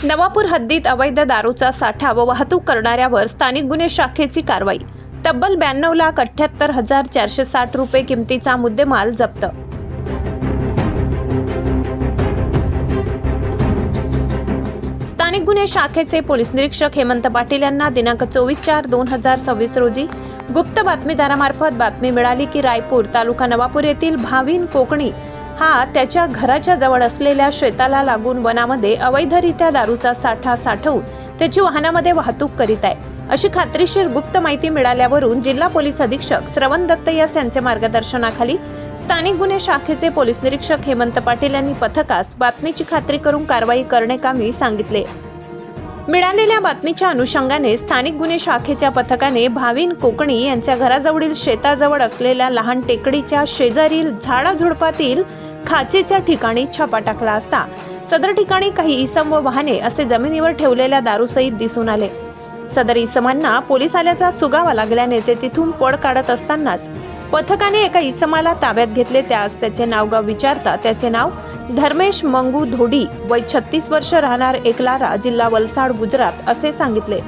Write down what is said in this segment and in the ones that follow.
नवापूर हद्दीत अवैध दारूचा साठा व वाहतूक करणाऱ्यावर स्थानिक गुन्हे शाखेची कारवाई। तब्बल 92,78,460 रुपये किमतीचा मुद्देमाल जप्त। स्थानिक गुन्हे शाखेचे पोलीस निरीक्षक हेमंत पाटील यांना दिनांक 24/4/2026 रोजी गुप्त बातमीदारामार्फत बातमी मिळाली की रायपूर तालुका नवापूर येथील भाविन कोकणी हा त्याच्या घराच्या जवळ असलेल्या शेताला लागून वनामध्ये अवैधरित्या दारूचा साठा साठवून त्याची वाहनामध्ये वाहतूक करीत आहे अशी खात्रीशीर गुप्त माहिती मिळाल्यावरून जिल्हा पोलीस अधीक्षक श्रवण दत्त यांच्या मार्गदर्शनाखाली स्थानिक गुन्हे शाखेचे पोलीस निरीक्षक हेमंत पाटील यांनी पथकास बातमीची खात्री करून कारवाई करण्याकामी सांगितले। मिळालेल्या बातमीच्या अनुषंगाने स्थानिक गुन्हे शाखेच्या पथकाने भाविन कोकणी यांच्या घराजवळील शेताजवळ असलेल्या लहान टेकडीच्या शेजारील झाडाझुडपातील खाचेच्या ठिकाणी छापा टाकला असता सदर ठिकाणी काही इसम व वाहने असे जमिनीवर ठेवलेल्या दारूसहित दिसून आले। सदर इसमांना पोलीस आल्याचा सुगावा लागल्याने ते तिथून पळ काढत असतानाच पथकाने एका इसमाला ताब्यात घेतले। त्याचे नावगाव विचारता त्याचे नाव धर्मेश मंगू धोडी, वय 36 वर्ष, राहणार एकलारा, जिल्हा वलसाड, गुजरात असे सांगितले।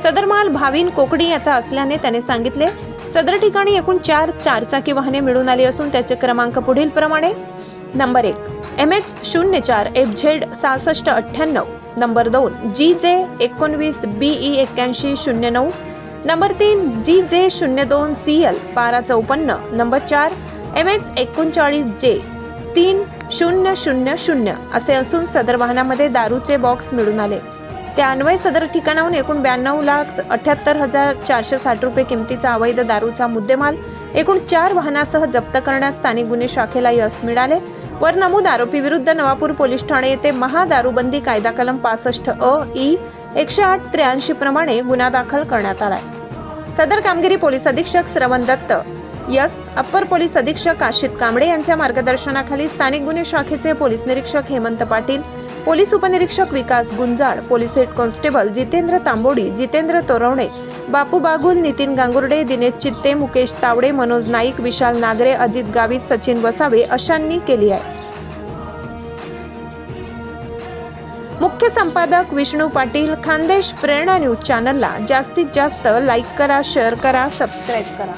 सदर माल भाविन कोकणी याचा असल्याने त्याने सांगितले। सदर ठिकाणी एकूण 4 चारचाकी वाहने मिळून आली असून त्याचे क्रमांक पुढील प्रमाणे: number 1 MH04 FZ 6698, number 2 GJ 19 BE 8109, number 3 GJ 02 CL 1254, number 4 MH 39J 3000 असे असून सदर वाहनामध्ये दारूचे बॉक्स मिळून आले। त्या अन्वये सदर ठिकाणाहून एकूण 92,78,460 रुपये किमतीचा अवैध दारूचा मुद्देमाल एकूण 4 वाहनासह जप्त करण्यास स्थानिक गुन्हे शाखेला यश मिळाले। वर नमूद आरोपी विरुद्ध नवापूर पोलीस ठाणे येथे महादारूबंदी कायदा कलम 65 108-83 प्रमाणे गुन्हा दाखल करण्यात आलाय। सदर कामगिरी पोलीस अधीक्षक श्रवण दत्त अप्पर पोलीस अधीक्षक आशित कांबळे यांच्या मार्गदर्शनाखाली स्थानिक गुन्हे शाखेचे पोलीस निरीक्षक हेमंत पाटील, पोलीस उपनिरीक्षक Vikas Gunjal, police head constable Jitendra Tambodi, Jitendra Torvane, Bapu Bagul, Nitin Gangurde, Dinesh Chitte, Mukesh Tawde, Manoj Naik, विशाल नागरे, अजित गावित, सचिन वसावे अशांनी केली आहे। मुख्य संपादक विष्णू पाटील, खानदेश प्रेरणा न्यूज चॅनलला जास्तीत जास्त लाईक करा, शेअर करा, सबस्क्राईब करा।